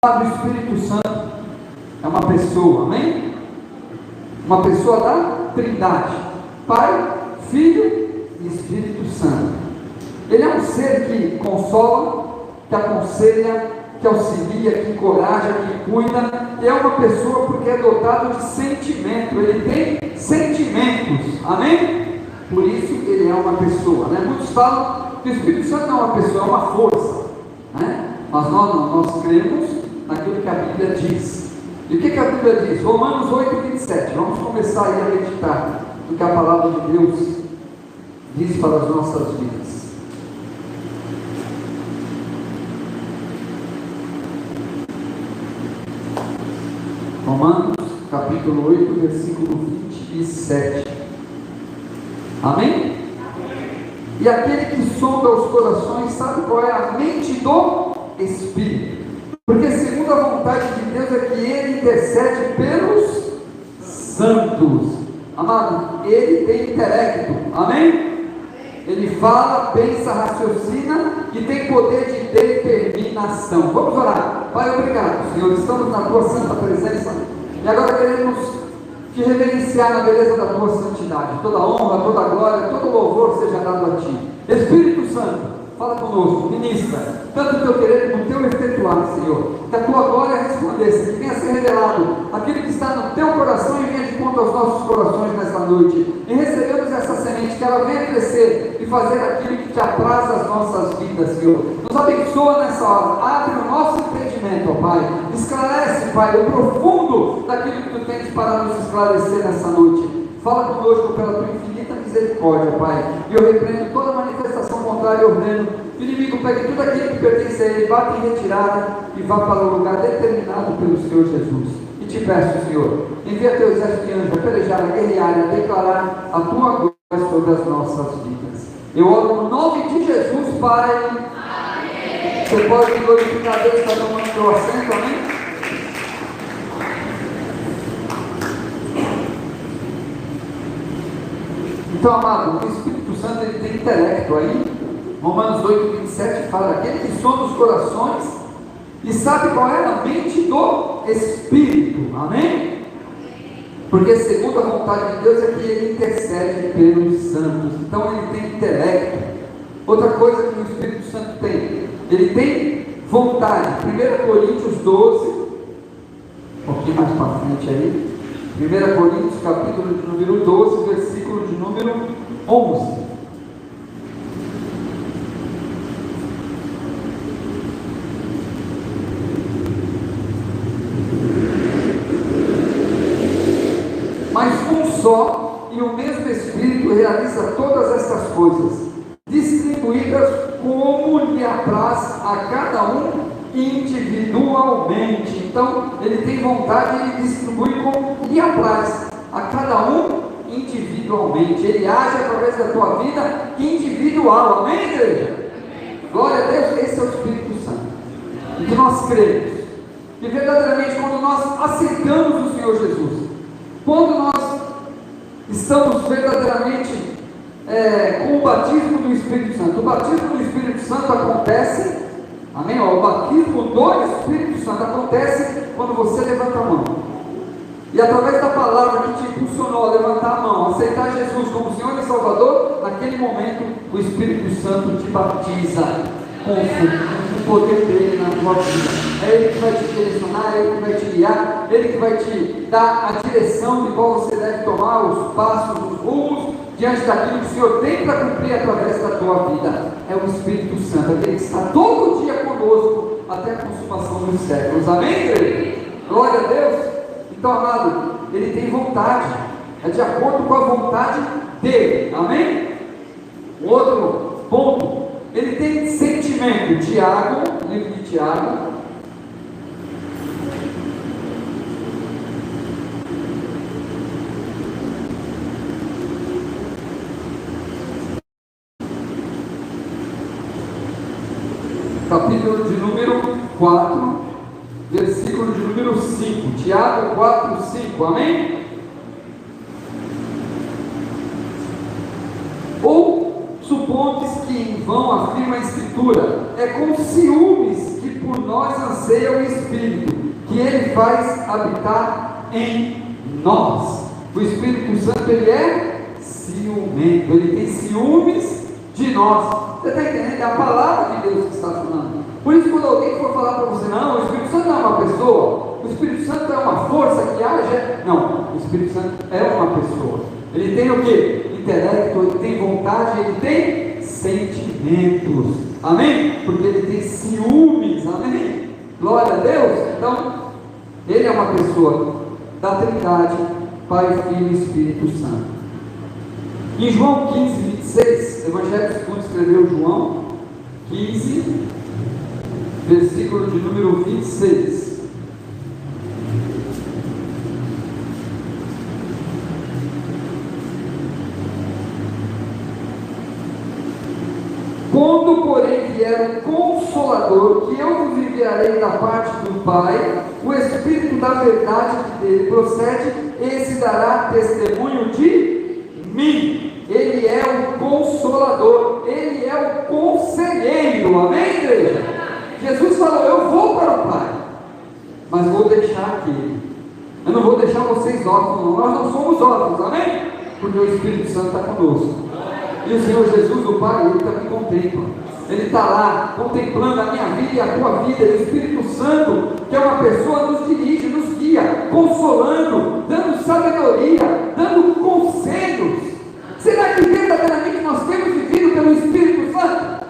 O Espírito Santo é uma pessoa, amém? Uma pessoa da Trindade, Pai, Filho e Espírito Santo. Ele é um ser que consola, que aconselha, que auxilia, que encoraja, que cuida. E é uma pessoa porque é dotado de sentimento, ele tem sentimentos, amém? Por isso ele é uma pessoa, né? Muitos falam que o Espírito Santo não é uma pessoa, é uma força, né? Mas nós cremos naquilo que a Bíblia diz. E o que a Bíblia diz? Romanos 8:27. Vamos começar aí a meditar no que a palavra de Deus diz para as nossas vidas. Romanos capítulo 8, versículo 27. Amém? E aquele que sonda os corações sabe qual é a mente do Espírito, porque segundo a vontade de Deus é que ele intercede pelos santos. Amado, ele tem intelecto, amém? Ele fala, pensa, raciocina e tem poder de determinação. Vamos orar. Pai, obrigado, Senhor, estamos na tua santa presença e agora queremos te reverenciar na beleza da tua santidade. Toda honra, toda glória, todo louvor seja dado a ti. Espírito Santo, fala conosco, ministra, tanto o teu querer como o teu efetuar, Senhor, que a tua glória resplandeça, que venha ser revelado aquilo que está no teu coração e venha de conta aos nossos corações nesta noite, e recebemos essa semente, que ela venha crescer e fazer aquilo que te apraz às nossas vidas, Senhor. Nos abençoa nessa hora, abre o nosso entendimento, ó Pai, esclarece, Pai, o profundo daquilo que tu tens para nos esclarecer nessa noite. Fala conosco pela tua infinita misericórdia, Pai, e eu repreendo toda manifestação contrária ao reino. O inimigo pegue tudo aquilo que pertence a ele, bata em retirada e vá para o lugar determinado pelo Senhor Jesus. E te peço, Senhor, envia teu exército de anjos a pelejar, a guerrear, a declarar a tua glória sobre as nossas vidas. Eu oro no nome de Jesus, Pai. Amém. Você pode glorificar a Deus, está tomando seu assento, amém? Então, amado, o Espírito Santo ele tem intelecto aí. Romanos 8:27 fala: aquele que sonda os corações e sabe qual é a mente do Espírito, amém? Porque segundo a vontade de Deus é que ele intercede pelos santos. Então ele tem intelecto. Outra coisa que o Espírito Santo tem, ele tem vontade. 1 Coríntios 12, um pouquinho mais para frente aí, 1 Coríntios capítulo de número 12, versículo de número 11. Mas um só e o mesmo Espírito realiza todas estas coisas, distribuídas como lhe apraz a cada um individualmente. Então ele tem vontade e ele distribui como lhe apraz a cada um individualmente. Ele age através da tua vida individual, amém, igreja? Glória a Deus. Esse é o Espírito Santo, e que nós cremos que verdadeiramente quando nós aceitamos o Senhor Jesus, quando nós estamos verdadeiramente com o batismo do Espírito Santo, o batismo do Espírito Santo acontece, amém? O batismo do Espírito Santo acontece quando você levanta a mão, e através da palavra que te impulsionou a levantar a mão, aceitar Jesus como Senhor e Salvador, naquele momento o Espírito Santo te batiza com o poder dele na tua vida. É ele que vai te direcionar, é ele que vai te guiar, é ele que vai te dar a direção de qual você deve tomar, os passos, os rumos diante daquilo que o Senhor tem para cumprir através da tua vida. É o Espírito Santo, aquele que está todo dia conosco até a consumação dos séculos, amém, igreja? Glória a Deus. Então, amado, ele tem vontade, é de acordo com a vontade dele, amém? Um outro ponto, ele tem sentimento. Tiago, livro de Tiago, capítulo de número 4, versículo de número 5, Tiago 4, 5, amém? Ou supondes que em vão, afirma a Escritura. É com ciúmes que por nós anseia o Espírito, que Ele faz habitar em nós. O Espírito Santo, Ele é ciumento, Ele tem ciúmes de nós. Você está entendendo? É a palavra de Deus que está falando. Por isso, quando alguém for falar para você, não, o Espírito Santo não é uma pessoa, o Espírito Santo é uma força que age. Não, o Espírito Santo é uma pessoa. Ele tem o quê? Intelecto, ele tem vontade, ele tem sentimentos. Amém? Porque ele tem ciúmes. Amém? Glória a Deus. Então, ele é uma pessoa da Trindade, Pai, Filho e Espírito Santo. Em João 15, 26, Evangelho segundo escreveu João 15, versículo de número 26. Quando, porém, vier o Consolador, que eu vos enviarei da parte do Pai, o Espírito da verdade que dele procede, esse dará testemunho de mim. Ele é o Consolador, Ele é o Conselheiro. Amém, igreja? Jesus falou: eu vou para o Pai, mas vou deixar aqui. Eu não vou deixar vocês órfãos, não. Nós não somos órfãos, amém? Porque o Espírito Santo está conosco. E o Senhor Jesus, o Pai, Ele também contempla. Ele está lá, contemplando a minha vida e a tua vida. E o Espírito Santo, que é uma pessoa, nos dirige, nos guia, consolando, dando sabedoria, dando conselhos. Será que verdadeiramente nós temos vivido pelo Espírito Santo?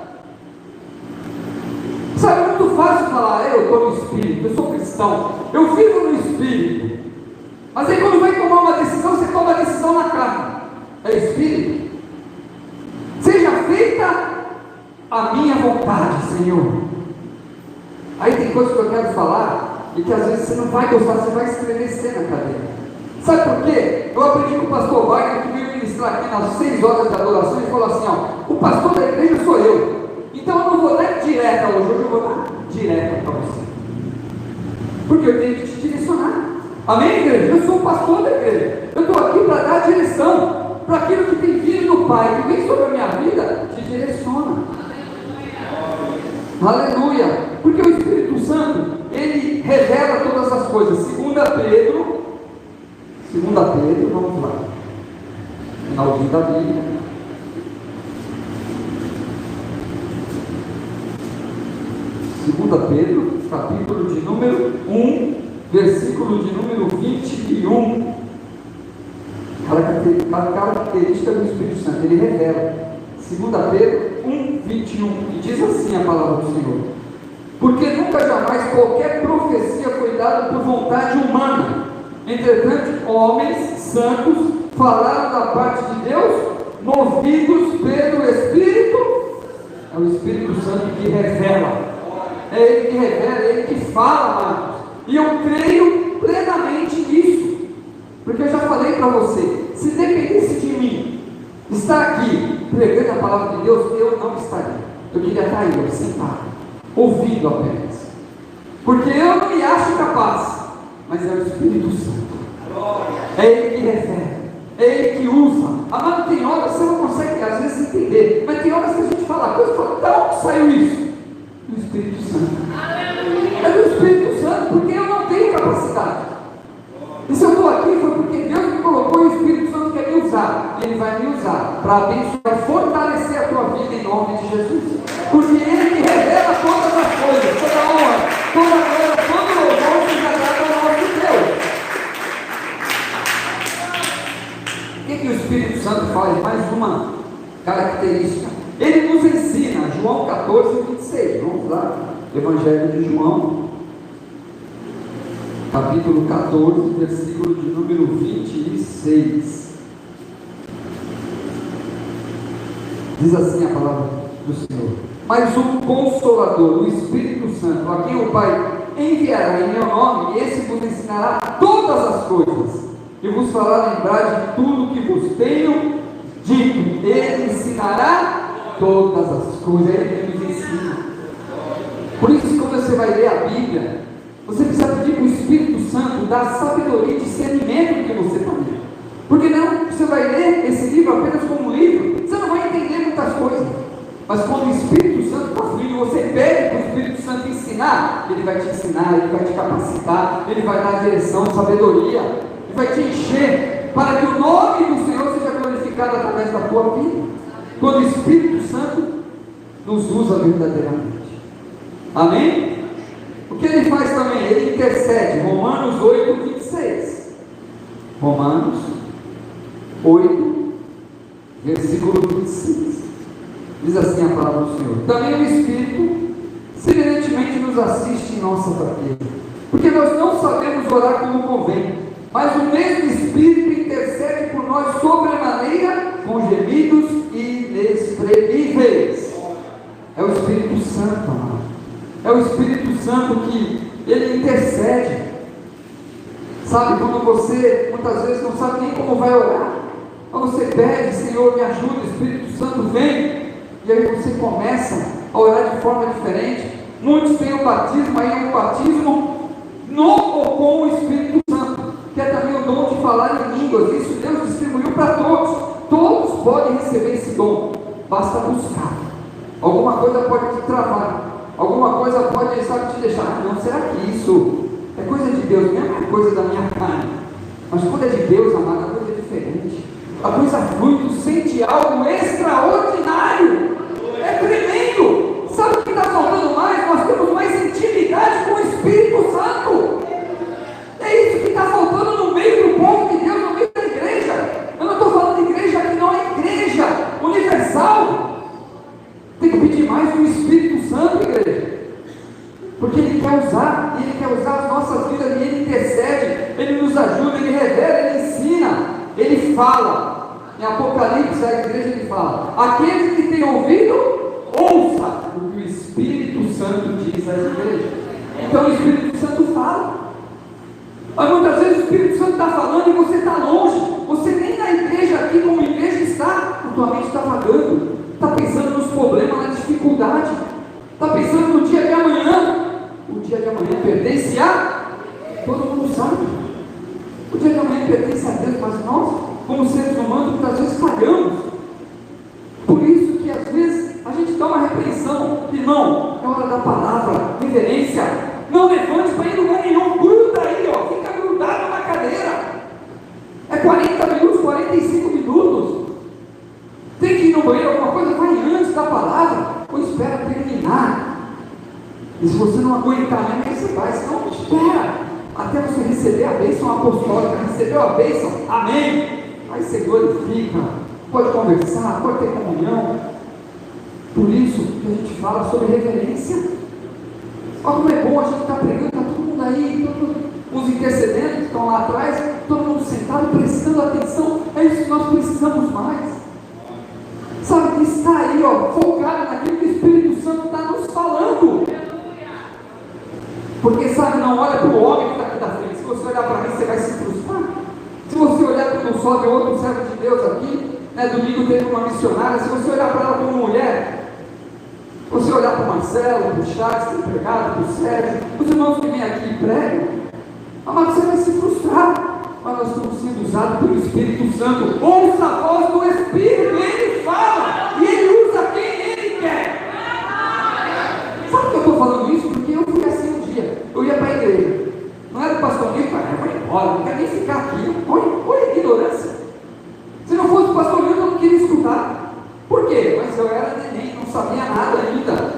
Sabe, é muito fácil falar: eu estou no Espírito, eu sou cristão, eu vivo no Espírito. Mas aí quando vai tomar uma decisão, você toma a decisão na carne. É Espírito? Seja feita a minha vontade, Senhor. Aí tem coisas que eu quero falar e que às vezes você não vai gostar, você vai estremecer na cadeira. Sabe por quê? Eu aprendi com o pastor Wagner, que veio ministrar aqui nas 6 horas de adoração, e falou assim: ó, o pastor da igreja sou eu, então eu não vou dar direta hoje eu vou dar direta para você, porque eu tenho que te direcionar. Amém, igreja? Eu sou o pastor da igreja, eu estou aqui para dar direção para aquilo que tem vindo do Pai, que vem sobre a minha vida, te direciona. Aleluia! Porque o Espírito Santo, ele revela todas as coisas. 2 Pedro, vamos lá, finalzinho da Bíblia. 2 Pedro, capítulo de número 1, versículo de número 21. Característica do Espírito Santo, ele revela. 2 Pedro 1, 21, e diz assim a palavra do Senhor: porque nunca jamais qualquer profecia foi dada por vontade humana, entretanto homens santos falaram da parte de Deus, movidos pelo Espírito. É o Espírito Santo que revela, é Ele que revela, é Ele que fala, amados. E eu creio plenamente nisso, porque eu já falei para você, se dependesse de mim estar aqui pregando a palavra de Deus, eu não estaria. Eu queria estar aí, sentado, ouvindo apenas, porque eu não me acho capaz, mas é o Espírito Santo, é Ele que revela, é Ele que usa. Amado, tem horas que você não consegue às vezes entender, mas tem horas que a gente fala coisa e fala: da onde saiu isso? Do Espírito Santo. É do Espírito Santo, porque eu não tenho capacidade. E se eu estou aqui foi porque Deus me colocou e o Espírito Santo quer me usar. E Ele vai me usar para abençoar e fortalecer a tua vida em nome de Jesus. Porque Ele que revela todas as coisas, toda a honra, toda a glória, todo o louvor que agrada ao nosso Deus. O que o Espírito Santo faz? Mais uma característica. Ele nos ensina, João 14, 26. Vamos lá, Evangelho de João, capítulo 14, versículo de número 26. Diz assim a palavra do Senhor: mas o Consolador, o Espírito Santo, a quem o Pai enviará em meu nome, esse vos ensinará todas as coisas, e vos fará lembrar de tudo que vos tenho dito. Ele ensinará todas as coisas, Ele nos ensina. Por isso, quando você vai ler a Bíblia, você precisa pedir para o Espírito Santo dar sabedoria e discernimento do que você está lendo. Porque não, você vai ler esse livro apenas como um livro, você não vai entender muitas coisas. Mas quando o Espírito Santo está fluindo, você pede para o Espírito Santo ensinar, ele vai te ensinar, ele vai te capacitar, ele vai dar direção, sabedoria, ele vai te encher, para que o nome do Senhor seja glorificado através da tua vida, quando o Espírito Santo nos usa verdadeiramente. Amém? O que ele faz também? Ele intercede. Romanos 8, 26. Romanos 8, versículo 26. Diz assim a palavra do Senhor: também o Espírito semelhantemente nos assiste em nossa fraqueza, porque nós não sabemos orar como convém, mas o mesmo Espírito intercede por nós sobremaneira com gemidos inexprimíveis. É o Espírito Santo, amado. É o Espírito Santo que ele intercede. Sabe, quando você muitas vezes não sabe nem como vai orar, quando você pede, Senhor, me ajuda, o Espírito Santo vem, e aí você começa a orar de forma diferente. Muitos têm o batismo, aí é um batismo no ou com o Espírito Santo, que é também o dom de falar em línguas. Isso Deus distribuiu para todos. Todos podem receber esse dom, basta buscar. Alguma coisa pode te travar, alguma coisa pode, sabe, te deixar, não, será que isso é coisa de Deus? Não é coisa da minha carne. Mas quando é de Deus, amado, a coisa é diferente. A coisa flui, tu sente algo extraordinário. É tremendo. Sabe o que está faltando mais? Nós temos mais intimidade com o Espírito Santo. É isso que está faltando no meio do povo de Deus, no meio da igreja. Eu não estou falando de igreja que não é igreja universal. Tem que pedir mais do Espírito Santo, igreja, porque ele quer usar, e ele quer usar as nossas vidas, e ele intercede, ele nos ajuda, ele revela, ele ensina, ele fala. Em Apocalipse, a igreja ele fala: aqueles que têm ouvido, ouça o que o Espírito Santo diz às igrejas. Então o Espírito Santo fala, mas muitas vezes o Espírito Santo está falando e você está longe, você nem na igreja aqui como igreja está, a tua mente está vagando, está pensando nos problemas, na dificuldade, está pensando no dia de amanhã. O dia de amanhã pertence a todo mundo sabe. O dia de amanhã pertence a Deus, mas nós, como seres humanos, muitas vezes falhamos. Por isso que às vezes a gente dá uma repreensão: irmão, é hora da palavra, reverência, não levante para ir em lugar nenhum, gruda aí, ó, fica grudado na cadeira. É 40 minutos, 45 minutos. Tem que ir no banheiro, alguma coisa, vai antes da palavra, ou espera terminar. E se você não aguentar mesmo, você vai, senão espera até você receber a bênção apostólica. Recebeu a bênção, amém, aí você glorifica, pode conversar, pode ter comunhão. Por isso que a gente fala sobre reverência. Olha como é bom a gente estar pregando, está todo mundo aí, os intercedentes que estão lá atrás, todo mundo sentado, prestando atenção. É isso que nós precisamos mais, sabe, que está aí, ó, focado naquilo que o Espírito Santo está nos falando. Porque, sabe, não olha para o homem que está aqui da frente. Se você olhar para mim, você vai se frustrar. Se você olhar para o sol de outro servo de Deus aqui, né, domingo teve uma missionária, se você olhar para ela como mulher, você olhar para o Marcelo, para o Charles, para o empregado, para o Sérgio, os irmãos que vêm aqui e pregam, mas você vai se frustrar. Mas nós estamos sendo usados pelo Espírito Santo. Ouça a voz do Espírito, ele fala, e ele usa quem ele quer. Sabe por que eu estou falando isso? Porque eu fui assim um dia, eu ia para a igreja, não era o pastor Nilton, eu vou embora, não quero nem ficar aqui. Olha a ignorância. Se não fosse o pastor Nilton, eu não queria escutar. Por quê? Mas eu era neném, não sabia nada ainda.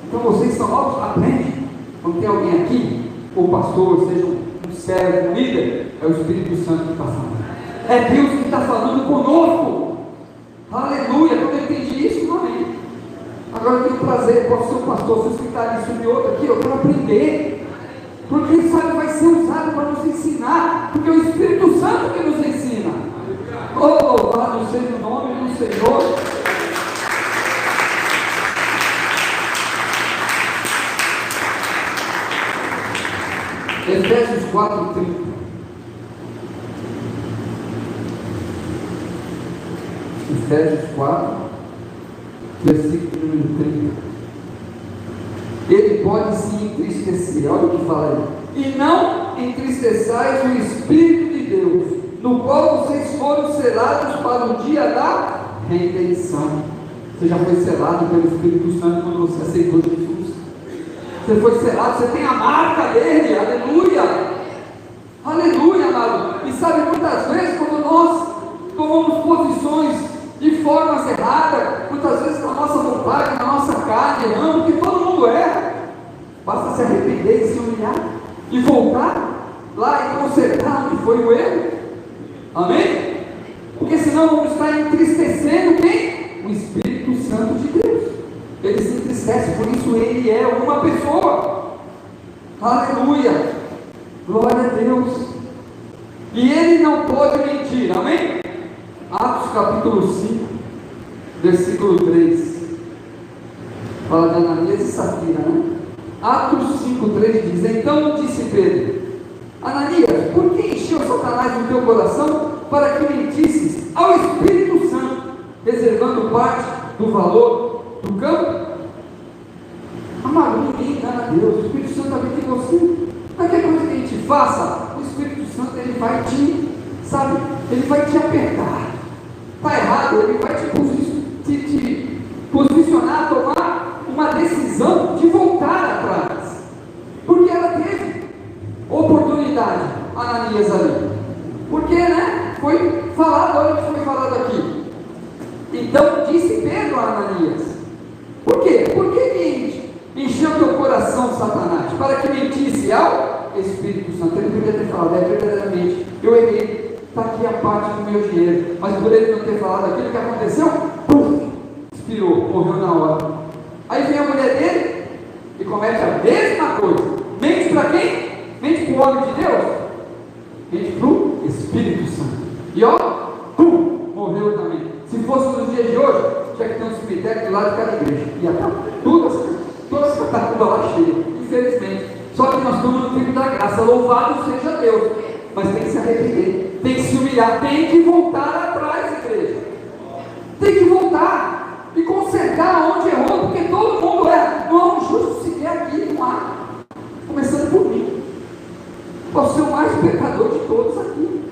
Então vocês são novos, aprendem. Quando tem alguém aqui, ou pastor, seja um servo, um líder, é o Espírito Santo que está falando. É Deus que está falando conosco. Aleluia. Quando eu entendi isso, amém. Agora eu tenho prazer, posso ser um pastor, se eu ficar ali sobre outro aqui, eu quero aprender. Porque ele sabe, vai ser usado para nos ensinar, porque é o Espírito Santo que nos ensina. Oh, louvado seja o nome do Senhor. Efésios 4:30. Efésios 4, versículo número 30. Ele pode se entristecer, olha o que fala aí. E não entristeçais o Espírito de Deus, no qual vocês foram selados para o dia da redenção. Você já foi selado pelo Espírito Santo quando você aceitou Jesus. Você foi selado, você tem a marca dele, aleluia, aleluia, amado. E sabe, muitas vezes quando nós tomamos posições de formas erradas, muitas vezes na nossa vontade, na nossa carne, errando, que todo mundo erra, basta se arrepender e se humilhar, e voltar lá e consertar onde foi o erro, amém? Porque senão vamos estar entristecendo quem? O Espírito Santo de Deus. Ele se entristece, por isso ele é uma pessoa, aleluia, glória a Deus, e ele não pode mentir, amém? Atos capítulo 5, versículo 3, fala de Ananias e Safira, né? Atos 5, 3 diz: então disse Pedro: Ananias, por que encheu Satanás o teu coração para que mentisses ao Espírito Santo, reservando parte do valor do campo? Amado, ninguém engana a Deus, o Espírito Santo habita em você. Qualquer coisa que a gente faça, o Espírito Santo ele vai te, sabe, ele vai te apertar. Está errado, ele vai te posicionar a tomar uma decisão de voltar atrás, porque ela teve oportunidade, Ananias ali, porque, né, foi falado, olha o que foi falado aqui. Então disse Pedro a Ananias: por quê? Por que encheu teu coração, Satanás, para que mentisse ao Espírito Santo? Ele podia ter falado: é verdadeiramente, eu errei, está aqui a parte do meu dinheiro, mas por ele não ter falado aquilo que aconteceu, pum, expirou, morreu na hora. Aí vem a mulher dele e comete a mesma coisa. Mente para quem? Mente para o homem de Deus? Mente para o Espírito Santo. E ó, pum, morreu também. Se fosse nos dias de hoje, tinha que ter um cemitério do lado de cada igreja. Ia estar todas as catacumbas lá cheias, infelizmente. Só que nós estamos no tempo da graça, louvado seja Deus. Mas tem que se arrepender, tem que se humilhar, tem que voltar atrás, igreja. Tem que voltar e consertar onde errou, porque todo mundo erra. Não há um justo sequer aqui, não há. Começando por mim. Posso ser o mais pecador de todos aqui.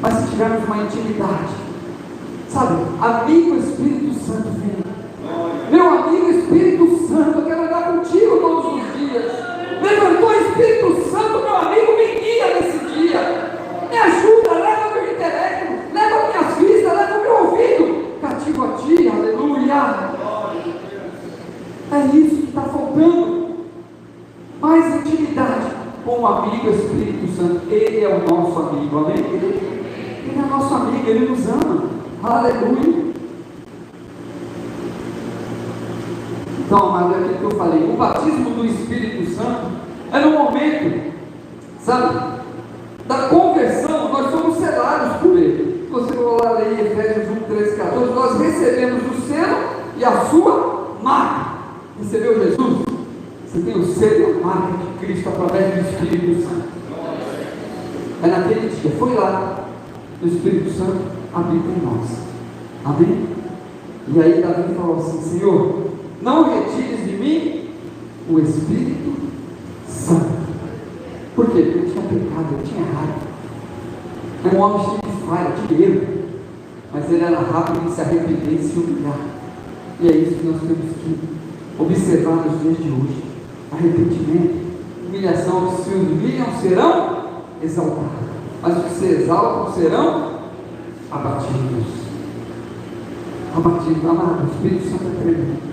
Mas se tivermos uma intimidade, sabe, amigo Espírito Santo, vem. Meu amigo Espírito Santo, eu quero andar contigo todos os dias. Levantou o Espírito Santo, meu amigo, me guia nesse dia. Me ajuda, leva meu intelecto, leva minhas vistas, leva meu ouvido cativo a ti, aleluia. É isso que está faltando. Mais intimidade com o amigo Espírito Santo. Ele é o nosso amigo, amém? Ele é nosso amigo, ele nos ama, aleluia. Então, amado, é aquilo que eu falei, o batismo do Espírito Santo é no momento, sabe, da conversão. Nós somos selados por ele. Você vai lá ler Efésios 1, 13, 14, nós recebemos o selo e a sua marca. Recebeu Jesus? Você tem o selo e a marca de Cristo através do Espírito Santo. É naquele dia, foi lá, o Espírito Santo habita em nós, amém? E aí Davi falou assim: Senhor, não retires de mim o Espírito Santo. Por quê? Porque eu tinha pecado, eu tinha errado. É um homem cheio de falha, de erro, mas ele era rápido em se arrepender e se humilhar. E é isso que nós temos que observar nos dias de hoje. Arrependimento, humilhação. Os que se humilham serão exaltados, mas os que se exaltam serão abatidos. Abatidos, amado. O Espírito Santo é tremendo.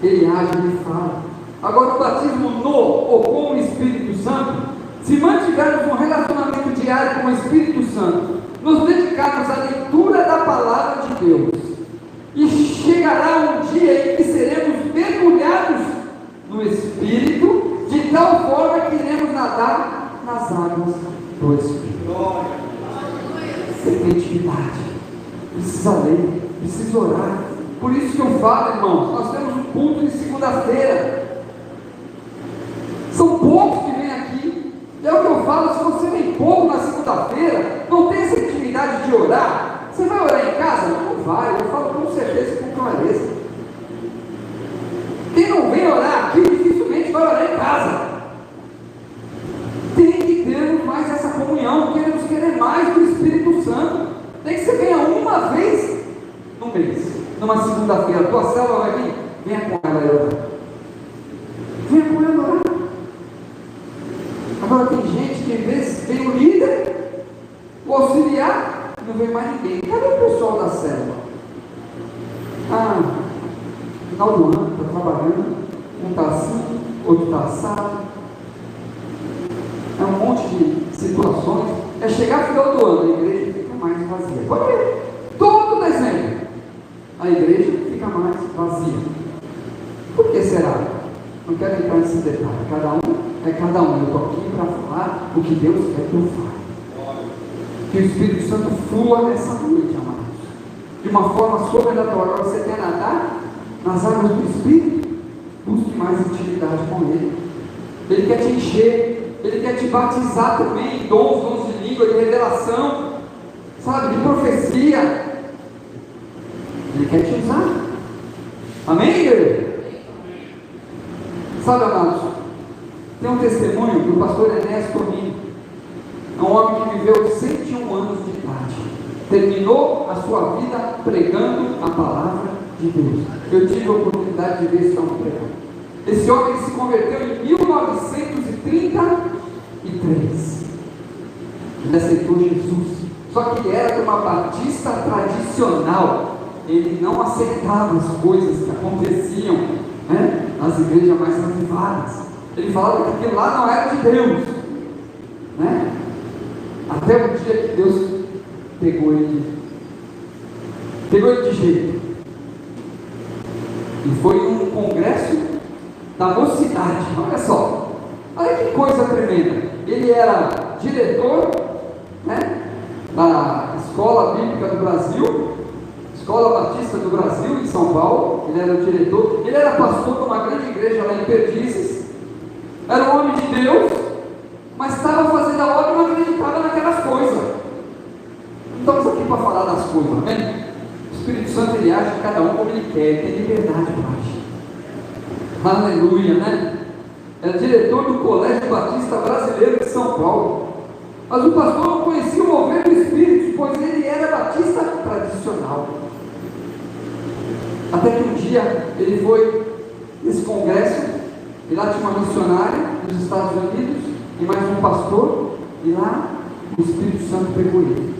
Ele age, ele fala. Agora, o batismo no ou com o Espírito Santo, se mantivermos um relacionamento diário com o Espírito Santo, nos dedicarmos à leitura da palavra de Deus, e chegará um dia em que seremos mergulhados no Espírito, de tal forma que iremos nadar nas águas do Espírito. Você tem intimidade, precisa ler, precisa orar. Por isso que eu falo, irmãos, nós temos um culto de segunda-feira. São poucos que vêm aqui. É o que eu falo: se você vem pouco na segunda-feira, não tem essa intimidade de orar, você vai orar em casa? Não vai. Eu falo com certeza e com clareza. Quem não vem orar aqui, dificilmente vai orar em casa. Tem que ter mais essa comunhão. Queremos querer mais do Espírito Santo. Tem que você venha uma vez no mês. numa segunda-feira, a tua célula vai vir, venha com ela orar. Venha com ela orar. Agora tem gente que às vezes vem o líder, o auxiliar, não vem mais ninguém. Cadê o pessoal da célula? Final do ano, está trabalhando, um está assim, outro está assado. É um monte de situações. É chegar final do ano, a igreja fica mais vazia. Pode ver, todo dezembro, a igreja fica mais vazia. Por que será? Não quero entrar nesse detalhe. Cada um. Eu estou aqui para falar o que Deus quer que eu fale. Que o Espírito Santo flua nessa noite, amados, de uma forma sobrenatural. Agora você quer nadar nas águas do Espírito? Busque mais intimidade com Ele. Ele quer te encher, Ele quer te batizar também em dons de língua, de revelação, sabe, de profecia. Ele quer te usar. Amém, igreja? Sabe, amados, tem um testemunho do pastor Enéas Tomini. É um homem que viveu 101 anos de idade. Terminou a sua vida pregando a palavra de Deus. Eu tive a oportunidade de ver esse homem pregando. Esse homem se converteu em 1933. Ele aceitou Jesus. Só que ele era de uma batista tradicional. Ele não aceitava as coisas que aconteciam, né, nas igrejas mais avivadas. Ele falava que aquilo lá não era de Deus, né? Até o dia que Deus pegou ele de jeito, e foi num congresso da mocidade. Olha só, olha que coisa tremenda. Ele era diretor, né, da Escola Bíblica do Brasil, Escola Batista do Brasil, em São Paulo. Ele era o diretor. Ele era pastor de uma grande igreja lá em Perdizes. Era um homem de Deus, mas estava fazendo a obra e não acreditava naquelas coisas. Não estamos aqui para falar das coisas, amém? O Espírito Santo, ele age cada um como ele quer, ele tem liberdade para agir. Aleluia, né? Era diretor do Colégio Batista Brasileiro de São Paulo. Mas o pastor não conhecia o mover do Espírito, pois ele era batista tradicional. Até que um dia ele foi nesse congresso, e lá tinha uma missionária dos Estados Unidos, e mais um pastor, e lá o Espírito Santo pegou ele.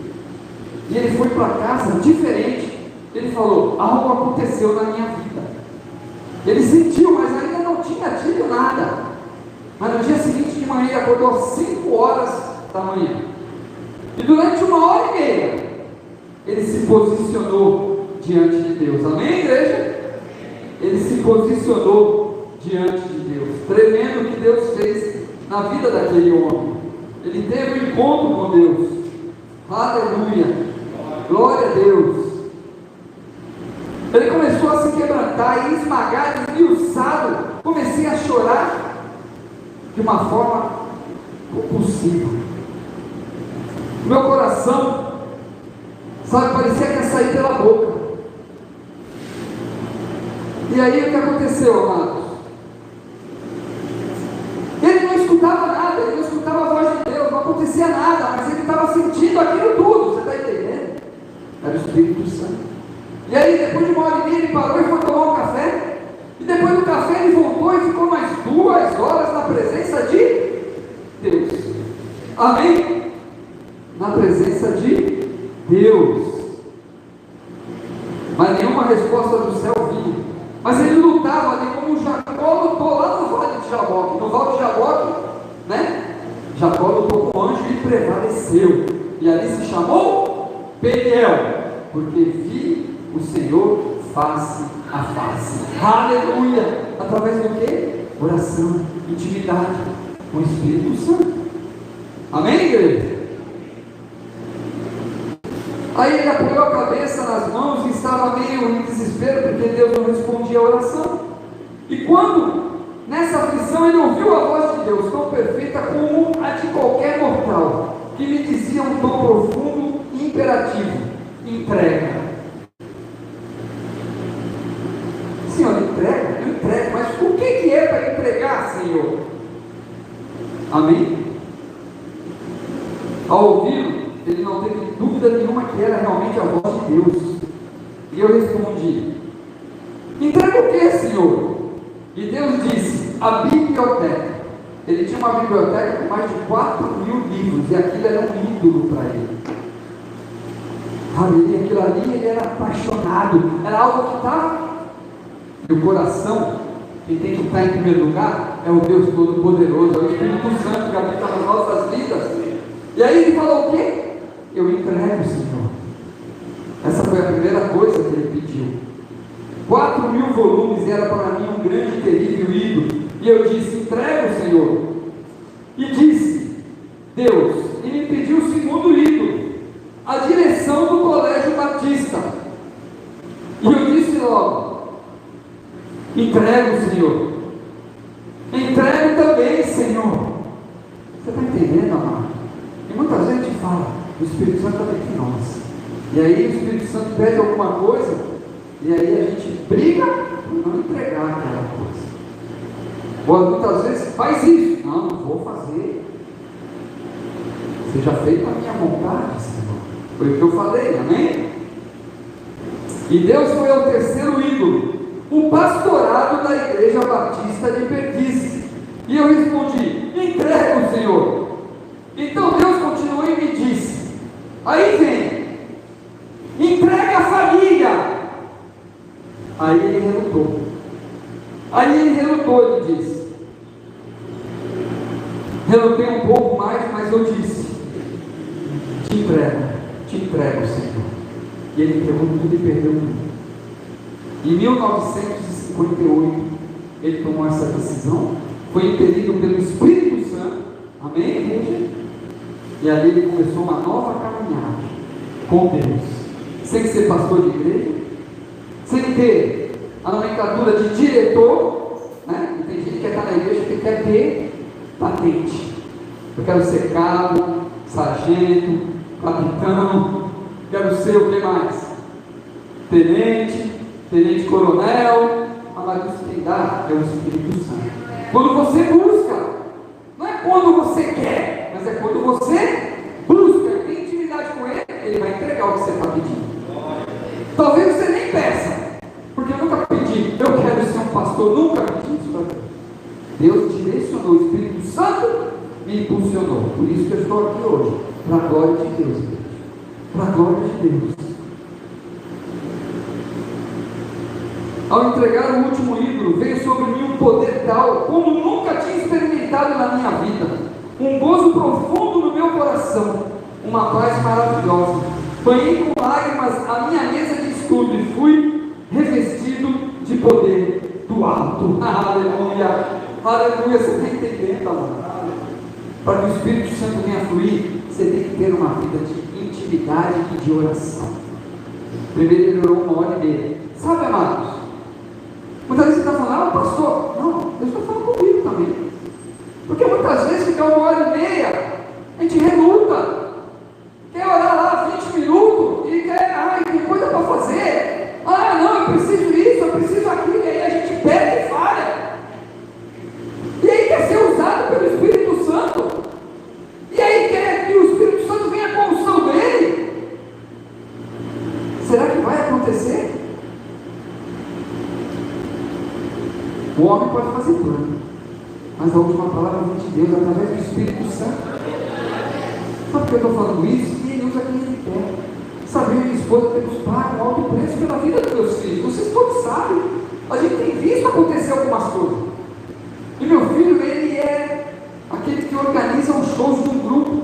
E ele foi para casa diferente. Ele falou: algo aconteceu na minha vida. Ele sentiu, mas ainda não tinha tido nada. Mas no dia seguinte de manhã ele acordou às 5 horas da manhã. E durante 1h30 ele se posicionou diante de Deus. Amém, igreja? Ele se posicionou diante de Deus. Tremendo o que Deus fez na vida daquele homem. Ele teve um encontro com Deus. Aleluia. Glória a Deus. Ele começou a se quebrantar e esmagar, desmiuçado. Comecei a chorar de uma forma compulsiva. Meu coração, sabe, parecia que ia sair pela boca. E aí o que aconteceu, amados? Ele não escutava nada, ele não escutava a voz de Deus, não acontecia nada, mas ele estava sentindo aquilo tudo. Você está entendendo? Era o Espírito Santo. E aí, depois de 1h30, ele parou e foi tomar um café. E depois do café, ele voltou e ficou mais 2 horas na presença de Deus. Amém? Na presença de Deus. Mas nenhuma resposta do céu vinha. Mas ele lutava ali como Jacó lutou lá no Vale de Jaboque. No Vale de Jaboque, né? Jacó lutou com o anjo e prevaleceu. E ali se chamou Peniel, porque vi o Senhor face a face. Aleluia! Através do quê? Oração, intimidade com o Espírito Santo. Amém, igreja? Aí ele apoiou a cabeça nas mãos e estava meio em desespero, porque Deus não respondia a oração. E quando, nessa aflição, ele ouviu a voz de Deus, tão perfeita como a de qualquer mortal, que me dizia um tom profundo e imperativo: entrega. Senhor, entrega? Eu entrego, mas o que é para entregar, Senhor? Amém? Ao ouvi-lo, ele não teve dúvida nenhuma que era realmente a voz de Deus. E eu respondi: entrego o que, Senhor? E Deus disse: a biblioteca. Ele tinha uma biblioteca com mais de 4.000 livros, e aquilo era um ídolo para ele. Aquilo ali, ele era apaixonado, era algo que está no coração. Quem tem que estar em primeiro lugar é o Deus Todo-Poderoso, é o Espírito Santo que habita nas nossas vidas. E aí ele falou o quê? Eu entrego, Senhor. Essa foi a primeira coisa que ele pediu. 4.000 volumes era para mim um grande e terrível ídolo. E eu disse: entrego, Senhor. E disse Deus, e me pediu o segundo ídolo, a direção do Colégio Batista. E eu disse logo: entrego, Senhor. Entrego também, Senhor. Você está entendendo, amado? E muitas vezes a gente fala: o Espírito Santo está dentro de nós. E aí o Espírito Santo pede alguma coisa, e aí a gente briga por não entregar aquela coisa. Ou muitas vezes faz isso: não vou fazer. Seja feita a minha vontade, Senhor. Foi o que eu falei, amém? E Deus foi ao terceiro ídolo, o pastorado da Igreja Batista de Perdizes. E eu respondi: entrego, Senhor. Então Deus continuou e me disse: aí vem, entrega a família. Aí ele relutou. Ele disse: relutei um pouco mais, mas eu disse: te entrego, Senhor. E ele entregou tudo e perdeu tudo. Em 1958, ele tomou essa decisão, foi impelido pelo Espírito Santo, amém, igreja? E ali ele começou uma nova caminhada com Deus, sem ser pastor de igreja, sem ter a nomenclatura de diretor, né? E tem gente que quer estar na igreja que quer ter patente. Eu quero ser cabo, sargento, capitão, quero ser o que mais? Tenente coronel. Mas isso quem dá é o Espírito Santo. Quando você busca, não é quando você quer, mas é quando você busca, tem intimidade com Ele, Ele vai entregar o que você está pedindo. Talvez você nem peça, porque eu nunca pedi, eu quero ser um pastor, nunca pedi isso para Deus. Deus direcionou, o Espírito Santo me impulsionou. Por isso que eu estou aqui hoje, para a glória de Deus, para a glória de Deus. Ao entregar o último ídolo, veio sobre mim um poder tal, como nunca tinha experimentado na minha vida, um gozo profundo no meu coração, uma paz maravilhosa. Banhei com lágrimas a minha mesa de estudo e fui revestido de poder do alto. Aleluia, aleluia. Você está entendendo, amado? Para que o Espírito Santo venha fluir, você tem que ter uma vida de intimidade e de oração. Primeiro ele orou 1h30. Sabe, amados? Muitas vezes você está falando: pastor, não, eu estou falando comigo também. Porque muitas vezes ficar 1h30, a gente reluta. Quer orar lá 20 minutos e quer, tem coisa para fazer. Não, eu preciso isso, eu preciso aquilo. E aí a gente perde e falha. E aí quer ser usado pelo Espírito Santo. E aí quer que o Espírito Santo venha com a unção dele. Será que vai acontecer? O homem pode fazer plano, mas a última palavra vem de Deus através do Espírito Santo. Sabe por que eu estou falando isso? E ele usa quem ele quer. Sabe, eu e minha esposa temos pago um alto preço pela vida dos meus filhos. Vocês todos sabem. A gente tem visto acontecer algumas coisas. E meu filho, ele é aquele que organiza os shows de um grupo.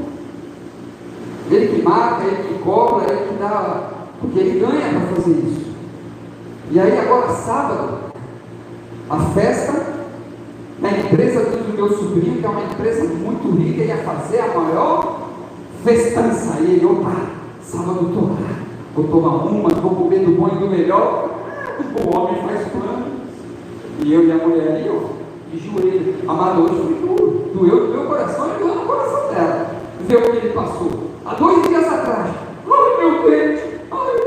Ele que marca, ele que cobra, ele que dá, porque ele ganha para fazer isso. E aí agora sábado, a festa na empresa do meu sobrinho, que é uma empresa muito rica, ia fazer a maior festança. E ele: opa, sábado eu estou lá, vou tomar uma, vou comer do bom e do melhor. O homem faz plano. E eu e a mulher ali, de joelho. Amado, hoje foi duro. Doeu no meu coração e doeu no coração dela. Ver o que ele passou. Há 2 dias atrás. Ai, meu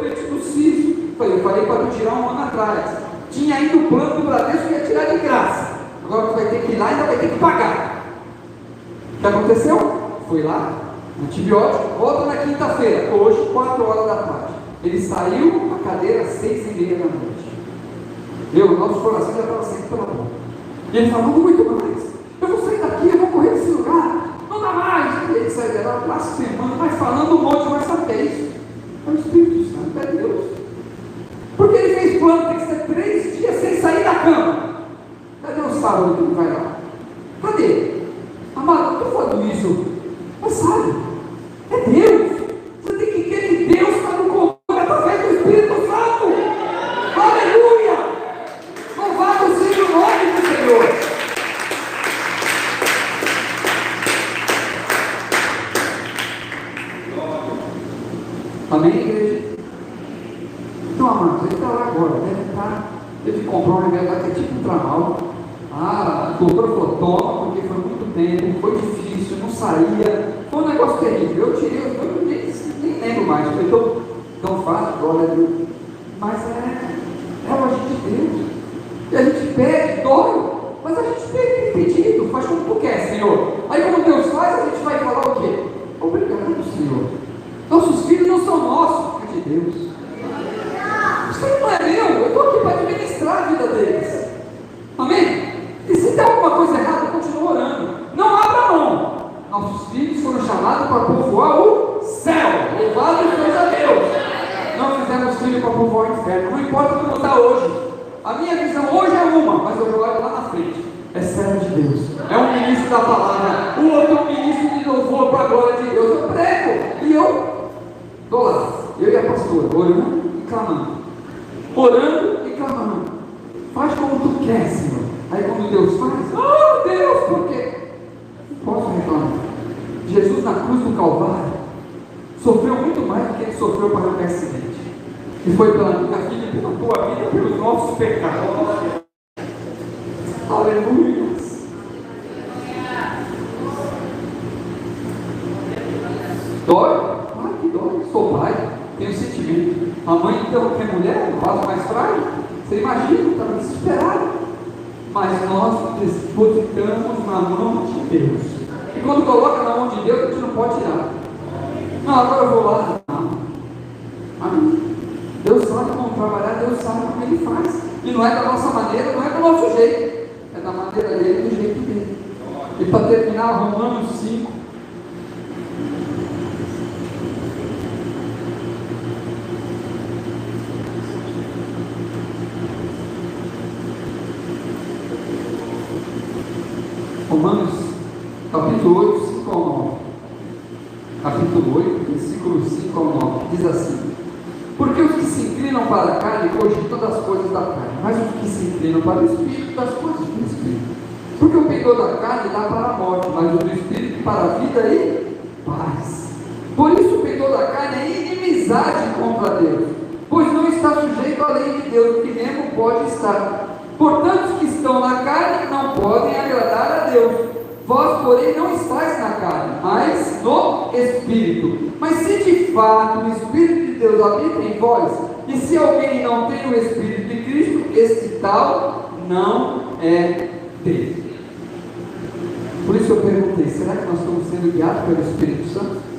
dente do siso. Eu falei para tu tirar 1 ano atrás. Tinha ainda o plano do Bradesco que ia tirar de graça. Agora tu vai ter que ir lá e ainda vai ter que pagar. O que aconteceu? Foi lá, antibiótico, volta na quinta-feira, hoje, 4 horas da tarde. Ele saiu, a cadeira às 6h30 da noite. Nosso coração já estava saindo pela boca. E ele falou, muito mais. Eu vou sair daqui, eu vou correr desse lugar. Não dá mais. E ele saiu dela blasfemando, mas falando um monte, mas sabe o que é isso? É o Espírito Santo, é Deus. Porque ele fez plano, tem que ser 3 dias sem sair da cama. Cadê o sábado que ele vai lá? Cadê? Amado, eu estou falando isso, mas sabe, é Deus. Você tem que crer que Deus está no controle através do Espírito Santo. Aleluia! Louvado seja o nome do Senhor. Amém, igreja? Então, amados, ele está lá agora, teve que comprar um remédio lá que é tipo um tramal. A doutora falou, toma, porque foi muito tempo, foi difícil, não saía, foi um negócio terrível. Eu tirei, eu nem lembro mais, foi tão fácil, glória a Deus. Mas é o agir de Deus. E a gente pede, dói, mas a gente tem pedido, faz como tu quer, Senhor. Aí quando Deus faz, a gente vai falar o quê? Obrigado, Senhor. Nossos filhos não são nossos, é de Deus. Isso aí não é meu, eu estou aqui para administrar a vida deles. Amém? E se tem alguma coisa errada, continua orando. Não abra mão. Nossos filhos foram chamados para povoar o céu. Louvado seja Deus. Não fizemos filho para povoar o inferno. Não importa como está hoje. A minha visão hoje é uma, mas eu olho lá na frente. É servo de Deus. É um ministro da palavra. O outro é um ministro de louvor para a glória de Deus. Eu prego. E eu estou lá. Eu e a pastora, orando e clamando. Orando e clamando. Faz como tu quer, Senhor. Aí quando Deus faz, oh Deus, por quê? Não posso reclamar. Jesus na cruz do Calvário sofreu muito mais do que ele sofreu para o acidente. E foi pela minha filha, pela tua vida, pelos nossos pecados. Aleluia. Dói? Ah, que dói. Sou pai, tenho sentimento. A mãe então, que é mulher, o vaso mais frágil. Você imagina, estava desesperado. Mas nós depositamos na mão de Deus. E quando coloca na mão de Deus, a gente não pode tirar. Não, agora eu vou lá. Não. Amém. Deus sabe como trabalhar, Deus sabe como Ele faz. E não é da nossa maneira, não é do nosso jeito. É da maneira dele, do jeito dele. E para terminar, Romanos 5. Romanos, capítulo 8, 5 ao 9. Capítulo 8, versículo 5 ao 9. Diz assim: porque os que se inclinam para a carne cogitam das coisas da carne, mas os que se inclinam para o Espírito, das coisas do Espírito. Porque o pendor da carne dá para a morte, mas o do Espírito para a vida e paz. Por isso o pendor da carne é inimizade contra Deus, pois não está sujeito à lei de Deus, que mesmo pode estar. Portanto, os que estão na carne não podem agradar a Deus. Vós, porém, não estáis na carne, mas no Espírito. Mas se de fato o Espírito de Deus habita em vós, e se alguém não tem o Espírito de Cristo, este tal não é dele. Por isso eu perguntei, será que nós estamos sendo guiados pelo Espírito Santo?